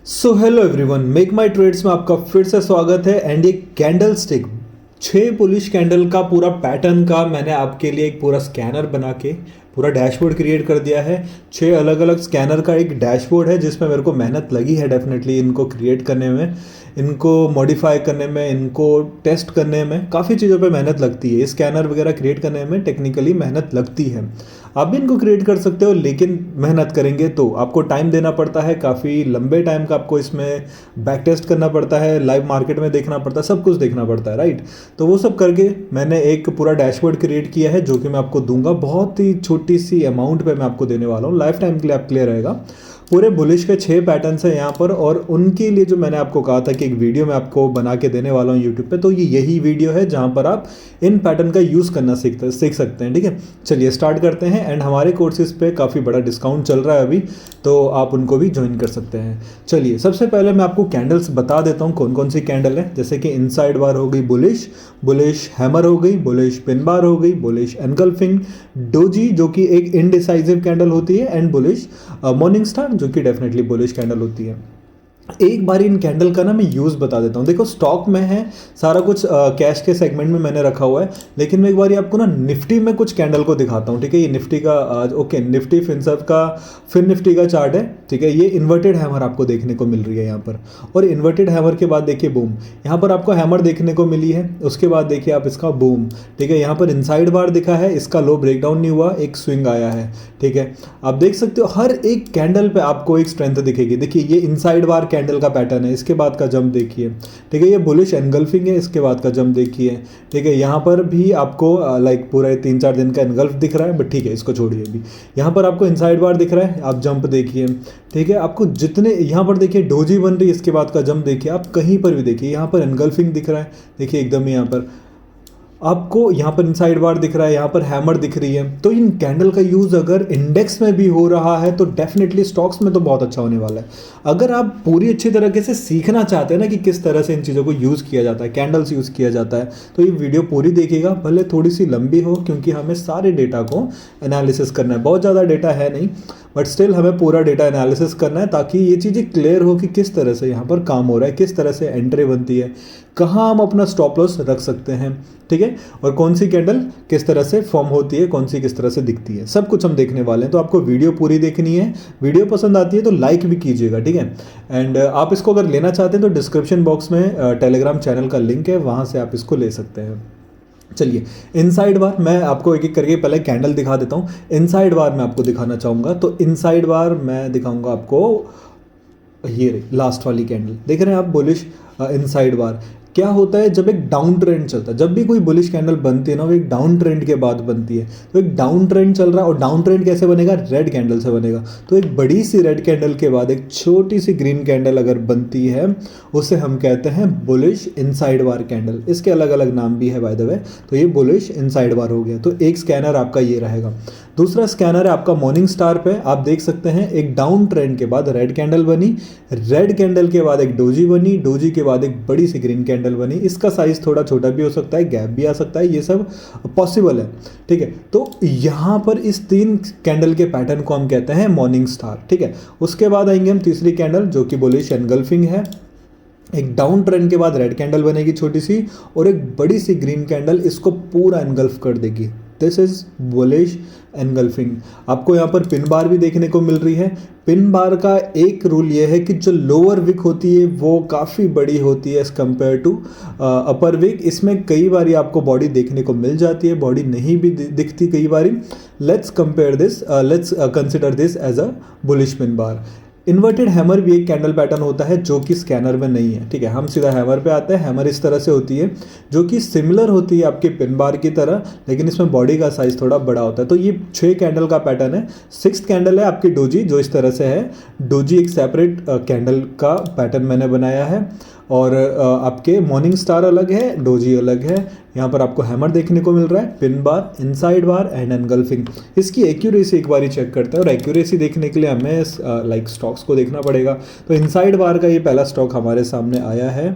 So hello everyone, make माई trades में आपका फिर से स्वागत है। एंड ये कैंडल स्टिक 6 बुलिश कैंडल का पूरा पैटर्न का मैंने आपके लिए एक पूरा स्कैनर बना के पूरा डैशबोर्ड क्रिएट कर दिया है। 6 अलग अलग स्कैनर का एक डैशबोर्ड है जिसमें मेरे को मेहनत लगी है डेफिनेटली इनको क्रिएट करने में, इनको मॉडिफाई करने में, इनको टेस्ट करने में। काफ़ी चीज़ों पे मेहनत लगती है। स्कैनर वगैरह क्रिएट करने में टेक्निकली मेहनत लगती है। आप भी इनको क्रिएट कर सकते हो, लेकिन मेहनत करेंगे तो आपको टाइम देना पड़ता है। काफ़ी लंबे टाइम का आपको इसमें बैक टेस्ट करना पड़ता है, लाइव मार्केट में देखना पड़ता है, सब कुछ देखना पड़ता है, राइट। तो वो सब करके मैंने एक पूरा डैशबोर्ड क्रिएट किया है जो कि मैं आपको दूंगा। बहुत ही छोटी सी अमाउंट पे मैं आपको देने वाला हूँ। लाइफ टाइम के लिए आप क्लियर रहेगा। पूरे बुलिश के 6 पैटर्न्स हैं यहाँ पर, और उनके लिए जो मैंने आपको कहा था कि एक वीडियो मैं आपको बना के देने वाला हूँ यूट्यूब पे, तो ये यही वीडियो है जहाँ पर आप इन पैटर्न का यूज़ करना सीख सकते हैं। ठीक है, चलिए स्टार्ट करते हैं। एंड हमारे कोर्सेज पे काफ़ी बड़ा डिस्काउंट चल रहा है अभी, तो आप उनको भी ज्वाइन कर सकते हैं। चलिए सबसे पहले मैं आपको कैंडल्स बता देता हूँ कौन कौन सी कैंडल है। जैसे कि इनसाइड बार हो गई बुलिश, बुलिश हैमर हो गई, बुलिश पिन बार हो गई, बुलिश एनगल्फिंग, डोजी जो कि एक इनडिसाइसिव कैंडल होती है, एंड बुलिश मॉर्निंग स्टार जो कि डेफिनेटली बुलिश कैंडल होती है। एक बार इन कैंडल का ना मैं यूज़ बता देता हूँ। देखो स्टॉक में है सारा कुछ, कैश के सेगमेंट में मैंने रखा हुआ है, लेकिन मैं एक बार आपको ना निफ्टी में कुछ कैंडल को दिखाता हूँ। ठीक है, ये निफ्टी का ओके, निफ्टी फिनसर्व का फिन निफ्टी का चार्ट है। ठीक है, ये इन्वर्टेड हैमर आपको देखने को मिल रही है यहाँ पर, और इन्वर्टेड हैमर के बाद देखिए बूम, यहाँ पर आपको हैमर देखने को मिली है। उसके बाद देखिए आप इसका बूम। ठीक है, यहाँ पर इनसाइड बार दिखा है, इसका लो ब्रेकडाउन नहीं हुआ, एक स्विंग आया है। ठीक है, आप देख सकते हो हर एक कैंडल पे आपको एक स्ट्रेंथ दिखेगी। देखिए ये इनसाइड बार कैंडल का पैटर्न है, इसके बाद का जंप देखिए। ठीक है, ये बुलिश एनगल्फिंग है, इसके बाद का जंप देखिए। ठीक है, यहाँ पर भी आपको लाइक पूरा 3-4 दिन का एनगल्फ दिख रहा है, बट ठीक है इसको छोड़िए अभी। यहाँ पर आपको इनसाइड बार दिख रहा है, आप जंप देखिए। ठीक है, आपको जितने यहाँ पर देखिए डोजी बन रही है, इसके बाद का जंप देखिए। आप कहीं पर भी देखिए, यहाँ पर एनगल्फिंग दिख रहा है, देखिए एकदम यहाँ पर आपको, यहाँ पर इनसाइड बार दिख रहा है, यहाँ पर हैमर दिख रही है। तो इन कैंडल का यूज़ अगर इंडेक्स में भी हो रहा है तो डेफिनेटली स्टॉक्स में तो बहुत अच्छा होने वाला है। अगर आप पूरी अच्छी तरीके से सीखना चाहते हैं ना कि किस तरह से इन चीज़ों को यूज़ किया जाता है, कैंडल्स यूज़ किया जाता है, तो ये वीडियो पूरी देखिएगा। भले थोड़ी सी लंबी हो, क्योंकि हमें सारे डेटा को एनालिसिस करना है। बहुत ज़्यादा डेटा है नहीं, बट स्टिल हमें पूरा डेटा एनालिसिस करना है, ताकि ये चीज़ें क्लियर हो कि किस तरह से यहाँ पर काम हो रहा है, किस तरह से एंट्री बनती है, कहाँ हम अपना स्टॉप लॉस रख सकते हैं। ठीक है, और कौन सी कैंडल किस तरह से फॉर्म होती है, कौन सी किस तरह से दिखती है, सब कुछ हम देखने वाले हैं। तो आपको वीडियो पूरी देखनी है। वीडियो पसंद आती है तो लाइक भी कीजिएगा। ठीक है, एंड आप इसको अगर लेना चाहते हैं तो डिस्क्रिप्शन बॉक्स में टेलीग्राम चैनल का लिंक है, वहाँ से आप इसको ले सकते हैं। चलिए इनसाइड बार मैं आपको एक एक करके पहले कैंडल दिखा देता हूँ। इनसाइड बार मैं आपको दिखाना चाहूँगा, तो इनसाइड बार मैं दिखाऊंगा आपको। ये रही लास्ट वाली कैंडल, देख रहे हैं आप, बुलिश इनसाइड बार। क्या होता है जब एक डाउन ट्रेंड चलता है, जब भी कोई बुलिश कैंडल बनती है ना, वो एक डाउन ट्रेंड के बाद बनती है। तो एक डाउन ट्रेंड चल रहा है, और डाउन ट्रेंड कैसे बनेगा, रेड कैंडल से बनेगा। तो एक बड़ी सी रेड कैंडल के बाद एक छोटी सी ग्रीन कैंडल अगर बनती है, उसे हम कहते हैं बुलिश इनसाइड बार कैंडल। इसके अलग अलग नाम भी है बाय द वे। तो ये बुलिश इनसाइड बार हो गया। तो एक स्कैनर आपका ये रहेगा। दूसरा स्कैनर है आपका मॉर्निंग स्टार पे। आप देख सकते हैं एक डाउन ट्रेंड के बाद रेड कैंडल बनी, रेड कैंडल के बाद एक डोजी बनी, डोजी के बाद एक बड़ी सी ग्रीन कैंडल बनी। इसका साइज थोड़ा छोटा भी हो सकता है, गैप भी आ सकता है, ये सब पॉसिबल है। ठीक है, तो यहाँ पर इस 3 कैंडल के पैटर्न को हम कहते हैं मॉर्निंग स्टार। ठीक है, उसके बाद आएंगे हम तीसरी कैंडल जो कि बुलिश एनगल्फिंग है। एक डाउन ट्रेंड के बाद रेड कैंडल बनेगी छोटी सी, और एक बड़ी सी ग्रीन कैंडल इसको पूरा एनगल्फ कर देगी। This is bullish engulfing. आपको यहाँ पर पिन बार भी देखने को मिल रही है। पिन बार का एक रूल ये है कि जो लोअर विक होती है वो काफ़ी बड़ी होती है as compare to upper wick. इसमें कई बार आपको बॉडी देखने को मिल जाती है, बॉडी नहीं भी दिखती कई बार। Let's compare this, let's consider this as a bullish pin bar. Inverted hammer भी एक कैंडल पैटर्न होता है जो कि स्कैनर में नहीं है। ठीक है, हम सीधा हैमर पे आते हैं। हैमर इस तरह से होती है, जो कि सिमिलर होती है आपके पिन बार की तरह, लेकिन इसमें बॉडी का साइज थोड़ा बड़ा होता है। तो ये 6 कैंडल का पैटर्न है। 6th कैंडल है आपकी डोजी, जो इस तरह से है। डोजी एक सेपरेट कैंडल का पैटर्न मैंने बनाया है, और आपके मॉर्निंग स्टार अलग है, डोजी अलग है। यहाँ पर आपको हैमर देखने को मिल रहा है, pin bar, inside bar and engulfing. इसकी एक्यूरेसी एक बार चेक करते हैं, और एक्यूरेसी देखने के लिए हमें लाइक स्टॉक्स को देखना पड़ेगा। तो इनसाइड बार का ये पहला स्टॉक हमारे सामने आया है,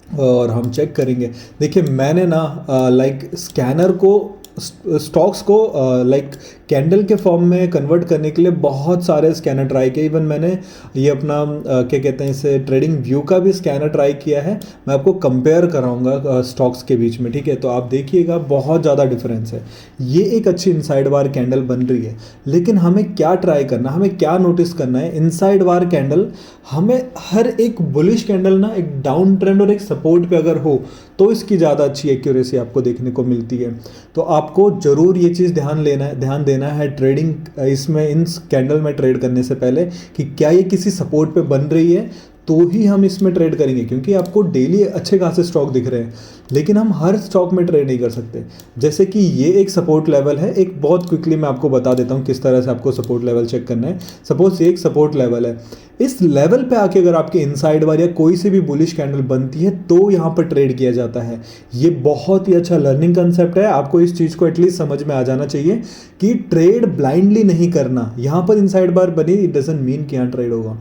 और हम चेक करेंगे। देखिए मैंने ना लाइक स्कैनर को, स्टॉक्स को लाइक कैंडल के फॉर्म में कन्वर्ट करने के लिए बहुत सारे स्कैनर ट्राई किए। इवन मैंने ये अपना क्या कहते हैं इसे, ट्रेडिंग व्यू का भी स्कैनर ट्राई किया है। मैं आपको कंपेयर कराऊंगा स्टॉक्स के बीच में, ठीक है। तो आप देखिएगा बहुत ज़्यादा डिफरेंस है। ये एक अच्छी इनसाइड वार कैंडल बन रही है, लेकिन हमें क्या ट्राई करना, हमें क्या नोटिस करना है। इनसाइड वार कैंडल हमें हर एक बुलिश कैंडल ना एक डाउन ट्रेंड और एक सपोर्ट पे अगर हो तो इसकी ज़्यादा अच्छी एक्यूरेसी आपको देखने को मिलती है। तो आपको ज़रूर ये चीज़ ध्यान देना है ट्रेडिंग इसमें, इन कैंडल में ट्रेड करने से पहले, कि क्या ये किसी सपोर्ट पे बन रही है तो ही हम इसमें ट्रेड करेंगे। क्योंकि आपको डेली अच्छे खासे स्टॉक दिख रहे हैं, लेकिन हम हर स्टॉक में ट्रेड नहीं कर सकते। जैसे कि ये एक सपोर्ट लेवल है, एक बहुत क्विकली मैं आपको बता देता हूँ किस तरह से आपको सपोर्ट लेवल चेक करना है। सपोज ये एक सपोर्ट लेवल है, इस लेवल पे आके अगर आपके इनसाइड वार या कोई से भी बुलिश कैंडल बनती है तो यहाँ पर ट्रेड किया जाता है। ये बहुत ही अच्छा लर्निंग कंसेप्ट है, आपको इस चीज़ को एटलीस्ट समझ में आ जाना चाहिए कि ट्रेड ब्लाइंडली नहीं करना। यहाँ पर इनसाइड बार बनी, इट डजंट मीन कि यहाँ ट्रेड होगा।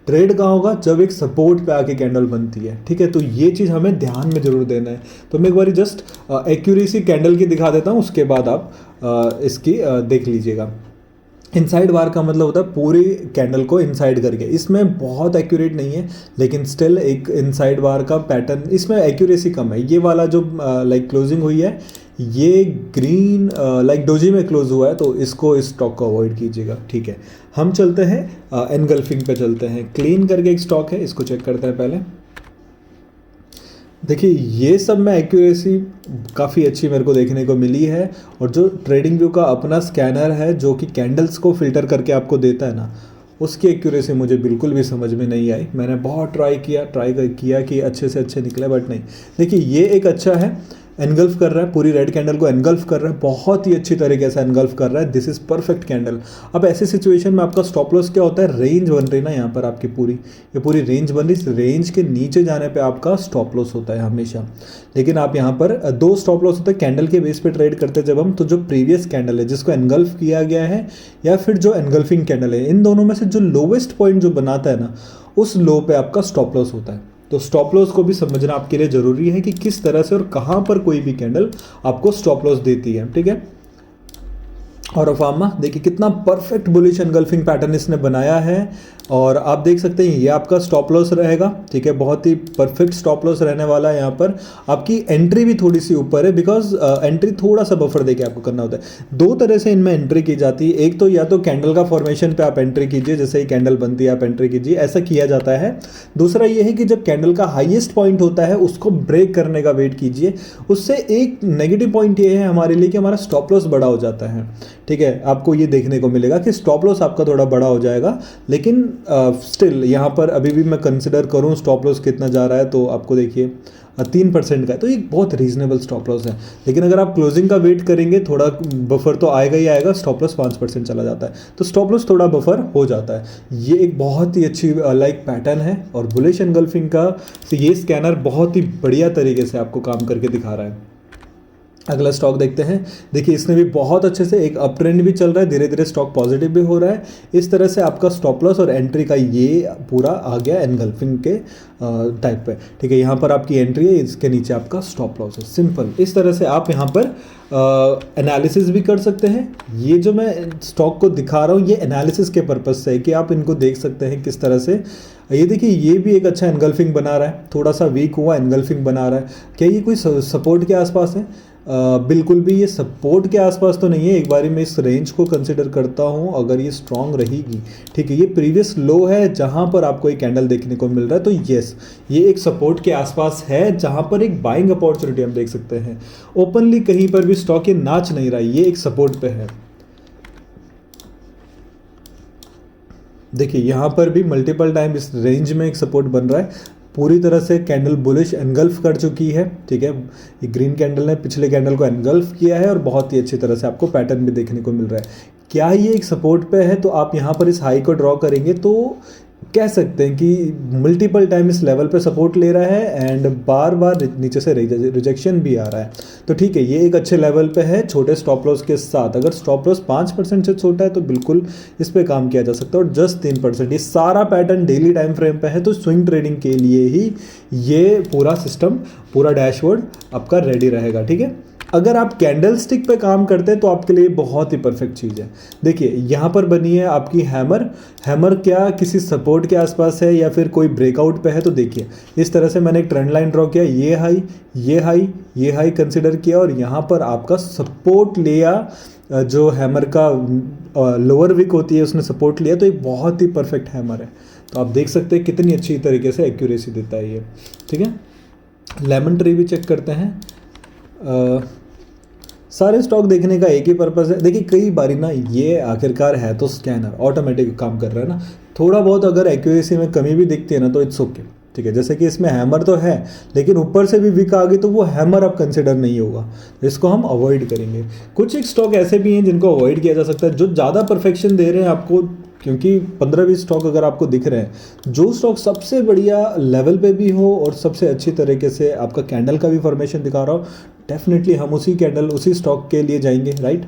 ट्रेड कहाँ होगा, जब एक सपोर्ट पे आके कैंडल बनती है, ठीक है। तो ये चीज़ हमें ध्यान में जरूर देना है। तो मैं एक बार जस्ट एक्यूरेसी कैंडल की दिखा देता हूँ, उसके बाद आप इसकी देख लीजिएगा। इनसाइड वार का मतलब होता है पूरी कैंडल को इनसाइड करके। इसमें बहुत एक्यूरेट नहीं है, लेकिन स्टिल एक इनसाइड वार का पैटर्न, इसमें एक्यूरेसी कम है। ये वाला जो लाइक क्लोजिंग हुई है, ये ग्रीन लाइक डोजी में क्लोज हुआ है, तो इसको, इस स्टॉक को अवॉइड कीजिएगा, ठीक है। हम चलते हैं एनगल्फिंग पे चलते हैं। क्लीन करके एक स्टॉक है, इसको चेक करते हैं पहले। देखिए ये सब में एक्यूरेसी काफ़ी अच्छी मेरे को देखने को मिली है। और जो ट्रेडिंग व्यू का अपना स्कैनर है जो कि कैंडल्स को फिल्टर करके आपको देता है ना, उसकी एक्यूरेसी मुझे बिल्कुल भी समझ में नहीं आई। मैंने बहुत ट्राई किया कि अच्छे से अच्छे निकले, बट नहीं। देखिए ये एक अच्छा है, एनगल्फ कर रहा है, पूरी रेड कैंडल को एनगल्फ कर रहा है, बहुत ही अच्छी तरीके से एनगल्फ कर रहा है। This is perfect candle. अब ऐसी सिचुएशन में आपका स्टॉप लॉस क्या होता है, रेंज बन रही ना यहाँ पर आपकी ये पूरी रेंज बन रही। इस रेंज के नीचे जाने पे आपका स्टॉप लॉस होता है हमेशा। लेकिन आप यहाँ पर दो स्टॉप लॉस होते हैं कैंडल के बेस पे ट्रेड करते जब हम, तो जो प्रीवियस कैंडल है जिसको एनगल्फ किया गया है, या फिर जो एनगल्फिंग कैंडल है, इन दोनों में से जो लोवेस्ट पॉइंट जो बनाता है ना, उस लो पे आपका स्टॉप लॉस होता है। तो स्टॉप लॉस को भी समझना आपके लिए ज़रूरी है कि किस तरह से और कहाँ पर कोई भी कैंडल आपको स्टॉप लॉस देती है, ठीक है। और अफामा देखिए कितना परफेक्ट बुलिश एनगल्फिंग पैटर्न इसने बनाया है। और आप देख सकते हैं ये आपका स्टॉप लॉस रहेगा, ठीक है। बहुत ही परफेक्ट स्टॉप लॉस रहने वाला है। यहाँ पर आपकी एंट्री भी थोड़ी सी ऊपर है, बिकॉज एंट्री थोड़ा सा बफर देके आपको करना होता है। दो तरह से इनमें एंट्री की जाती है। एक तो या तो कैंडल का फॉर्मेशन पे आप एंट्री कीजिए, जैसे ही कैंडल बनती है आप एंट्री कीजिए, ऐसा किया जाता है। दूसरा ये है कि जब कैंडल का हाईएस्ट पॉइंट होता है उसको ब्रेक करने का वेट कीजिए। उससे एक नेगेटिव पॉइंट ये है हमारे लिए कि हमारा स्टॉप लॉस बड़ा हो जाता है, ठीक है। आपको ये देखने को मिलेगा कि स्टॉप लॉस आपका थोड़ा बड़ा हो जाएगा, लेकिन स्टिल यहाँ पर अभी भी मैं कंसिडर करूँ स्टॉप लॉस कितना जा रहा है, तो आपको देखिए 3% का है, तो ये बहुत रीजनेबल स्टॉप लॉस है। लेकिन अगर आप क्लोजिंग का वेट करेंगे, थोड़ा बफर तो आएगा ही आएगा। स्टॉप लॉस 5% चला जाता है, तो स्टॉप लॉस थोड़ा बफर हो जाता है। ये एक बहुत ही अच्छी लाइक पैटर्न है। और बुलिश एनगल्फिंग का ये स्कैनर बहुत ही बढ़िया तरीके से आपको काम करके दिखा रहा है। अगला स्टॉक देखते हैं। देखिए इसने भी बहुत अच्छे से एक अप ट्रेंड भी चल रहा है, धीरे धीरे स्टॉक पॉजिटिव भी हो रहा है। इस तरह से आपका स्टॉप लॉस और एंट्री का ये पूरा आ गया एनगल्फिंग के टाइप पे, ठीक है। यहाँ पर आपकी एंट्री है, इसके नीचे आपका स्टॉप लॉस है। सिंपल इस तरह से आप यहाँ पर एनालिसिस भी कर सकते हैं। ये जो मैं स्टॉक को दिखा रहा हूँ ये एनालिसिस के पर्पज़ से है कि आप इनको देख सकते हैं किस तरह से। ये देखिए ये भी एक अच्छा एनगल्फिंग बना रहा है, थोड़ा सा वीक हुआ एनगल्फिंग बना रहा है। क्या ये कोई सपोर्ट के आसपास है? बिल्कुल भी ये सपोर्ट के आसपास तो नहीं है। एक बारी मैं इस रेंज को कंसिडर करता हूँ, अगर ये स्ट्रांग रहेगी, ठीक है। ये प्रीवियस लो है जहाँ पर आपको एक कैंडल देखने को मिल रहा है, तो यस ये एक सपोर्ट के आसपास है जहाँ पर एक बाइंग अपॉर्चुनिटी हम देख सकते हैं। ओपनली कहीं पर भी स्टॉक ये नाच नहीं रहा है, ये एक सपोर्ट पे है। देखिए यहाँ पर भी मल्टीपल टाइम इस रेंज में एक सपोर्ट बन रहा है। पूरी तरह से कैंडल बुलिश एनगल्फ कर चुकी है, ठीक है। ये ग्रीन कैंडल ने पिछले कैंडल को एनगल्फ किया है और बहुत ही अच्छी तरह से आपको पैटर्न भी देखने को मिल रहा है। क्या ये एक सपोर्ट पे है? तो आप यहाँ पर इस हाई को ड्रॉ करेंगे तो कह सकते हैं कि मल्टीपल टाइम इस लेवल पे सपोर्ट ले रहा है एंड बार बार नीचे से रिजेक्शन भी आ रहा है। तो ठीक है ये एक अच्छे लेवल पे है छोटे स्टॉप लॉस के साथ। अगर स्टॉप लॉस 5% से छोटा है तो बिल्कुल इस पे काम किया जा सकता है। और जस्ट 3%, ये सारा पैटर्न डेली टाइम फ्रेम पे है, तो स्विंग ट्रेडिंग के लिए ही ये पूरा सिस्टम, पूरा डैशबोर्ड आपका रेडी रहेगा, ठीक है। अगर आप कैंडल स्टिक पे काम करते हैं तो आपके लिए बहुत ही परफेक्ट चीज़ है। देखिए यहाँ पर बनी है आपकी हैमर। हैमर क्या किसी सपोर्ट के आसपास है या फिर कोई ब्रेकआउट पे है, तो देखिए इस तरह से मैंने एक ट्रेंड लाइन ड्रॉ किया, ये हाई, ये हाई, ये हाई कंसिडर किया और यहाँ पर आपका सपोर्ट लिया, जो हैमर का लोअर विक होती है उसने सपोर्ट लिया, तो एक बहुत ही परफेक्ट हैमर है। तो आप देख सकते हैं कितनी अच्छी तरीके से एक्यूरेसी देता है ये। ठीक है, लेमन ट्री भी चेक करते हैं। सारे स्टॉक देखने का एक ही पर्पज़ है। देखिए कई बारी ना ये आखिरकार है तो स्कैनर ऑटोमेटिक काम कर रहा है ना, थोड़ा बहुत अगर एक्यूरेसी में कमी भी दिखती है ना तो इट्स ओके। ठीक है, जैसे कि इसमें हैमर तो है लेकिन ऊपर से भी विक आ गई तो वो हैमर अब कंसिडर नहीं होगा, इसको हम अवॉइड करेंगे। कुछ एक स्टॉक ऐसे भी हैं जिनको अवॉइड किया जा सकता है, जो ज़्यादा परफेक्शन दे रहे हैं आपको, क्योंकि 15-20 स्टॉक अगर आपको दिख रहे हैं, जो स्टॉक सबसे बढ़िया लेवल पे भी हो और सबसे अच्छी तरीके से आपका कैंडल का भी फॉर्मेशन दिखा रहा हो, डेफिनेटली हम उसी कैंडल उसी स्टॉक के लिए जाएंगे, राइट।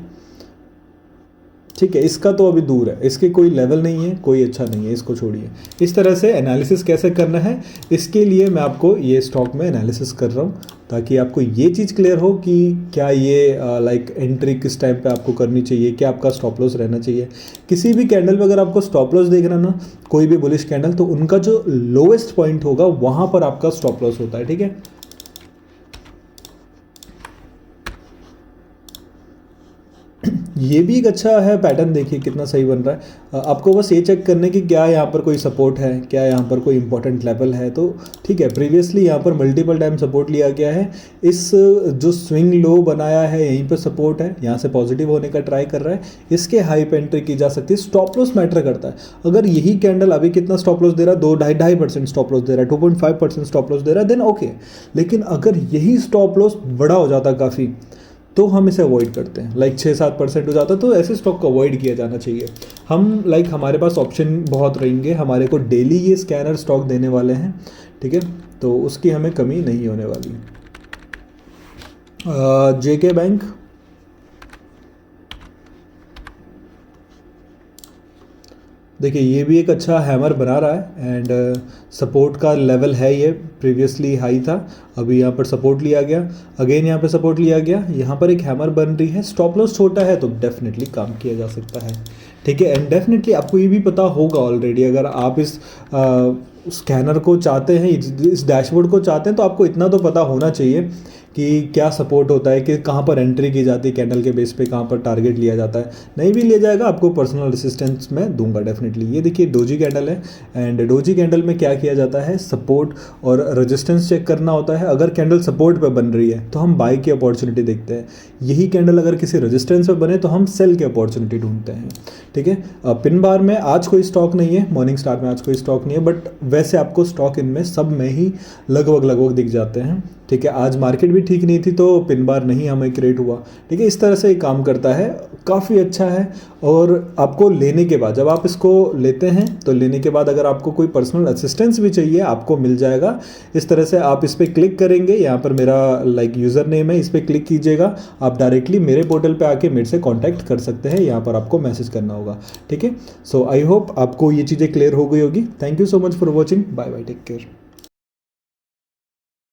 ठीक है, इसका तो अभी दूर है, इसके कोई लेवल नहीं है, कोई अच्छा नहीं है, इसको छोड़िए। इस तरह से एनालिसिस कैसे करना है, इसके लिए मैं आपको ये स्टॉक में एनालिसिस कर रहा हूँ ताकि आपको ये चीज़ क्लियर हो कि क्या ये लाइक एंट्री किस टाइम पे आपको करनी चाहिए, क्या आपका स्टॉप लॉस रहना चाहिए। किसी भी कैंडल पे अगर आपको स्टॉप लॉस देखना ना, कोई भी बुलिश कैंडल, तो उनका जो लोएस्ट पॉइंट होगा वहाँ पर आपका स्टॉप लॉस होता है। ठीक है, ये भी एक अच्छा है पैटर्न, देखिए कितना सही बन रहा है। आपको बस ये चेक करने की क्या यहाँ पर कोई सपोर्ट है, क्या यहाँ पर कोई इंपॉर्टेंट लेवल है। तो ठीक है, प्रीवियसली यहाँ पर मल्टीपल टाइम सपोर्ट लिया गया है, इस जो स्विंग लो बनाया है यहीं पर सपोर्ट है, यहाँ से पॉजिटिव होने का ट्राई कर रहा है, इसके हाई पे एंट्री की जा सकती है। स्टॉप लॉस मैटर करता है, अगर यही कैंडल अभी कितना स्टॉप लॉस दे रहा है, 2-2.5% स्टॉप लॉस दे रहा है, 2.5% स्टॉप लॉस दे रहा है, देन ओके। लेकिन अगर यही स्टॉप लॉस बड़ा हो जाता काफ़ी तो हम इसे अवॉइड करते हैं, लाइक 6-7% हो जाता, तो ऐसे स्टॉक को अवॉइड किया जाना चाहिए। हम लाइक हमारे पास ऑप्शन बहुत रहेंगे, हमारे को डेली ये स्कैनर स्टॉक देने वाले हैं। ठीक है, तो उसकी हमें कमी नहीं होने वाली। जेके बैंक, देखिए ये भी एक अच्छा हैमर बना रहा है एंड सपोर्ट का लेवल है, ये प्रीवियसली हाई था, अभी यहाँ पर सपोर्ट लिया गया, अगेन यहाँ पर सपोर्ट लिया गया, यहाँ पर एक हैमर बन रही है। स्टॉप लॉस छोटा है तो डेफिनेटली काम किया जा सकता है। ठीक है, एंड डेफिनेटली आपको ये भी पता होगा ऑलरेडी, अगर आप इस स्कैनर को चाहते हैं, इस डैशबोर्ड को चाहते हैं, तो आपको इतना तो पता होना चाहिए कि क्या सपोर्ट होता है, कि कहाँ पर एंट्री की जाती है कैंडल के बेस पे, कहाँ पर टारगेट लिया जाता है। नहीं भी लिया जाएगा आपको पर्सनल असिस्टेंस मैं दूंगा डेफिनेटली। ये देखिए डोजी कैंडल है एंड डोजी कैंडल में क्या किया जाता है, सपोर्ट और रेजिस्टेंस चेक करना होता है। अगर कैंडल सपोर्ट पे बन रही है तो हम बाई की अपॉर्चुनिटी देखते हैं, यही कैंडल अगर किसी रेजिस्टेंस पे बने तो हम सेल की अपॉर्चुनिटी ढूंढते हैं। ठीक है, पिन बार में आज कोई स्टॉक नहीं है, मॉर्निंग स्टार में आज कोई स्टॉक नहीं है, बट वैसे आपको स्टॉक इनमें सब में ही लगभग दिख जाते हैं। ठीक है, आज मार्केट भी ठीक नहीं थी तो पिन बार नहीं हमें क्रिएट हुआ। ठीक है, इस तरह से ये काम करता है, काफ़ी अच्छा है। और आपको लेने के बाद, जब आप इसको लेते हैं तो लेने के बाद अगर आपको कोई पर्सनल असिस्टेंस भी चाहिए आपको मिल जाएगा। इस तरह से आप इस पर क्लिक करेंगे, यहाँ पर मेरा लाइक यूज़र नेम है, इस पर क्लिक कीजिएगा, आप डायरेक्टली मेरे पोर्टल पे आके मेरे से कांटेक्ट कर सकते हैं, यहाँ पर आपको मैसेज करना होगा। ठीक है, सो आई होप आपको ये चीज़ें क्लियर हो गई होगी। Thank you so much for watching, bye bye, take care.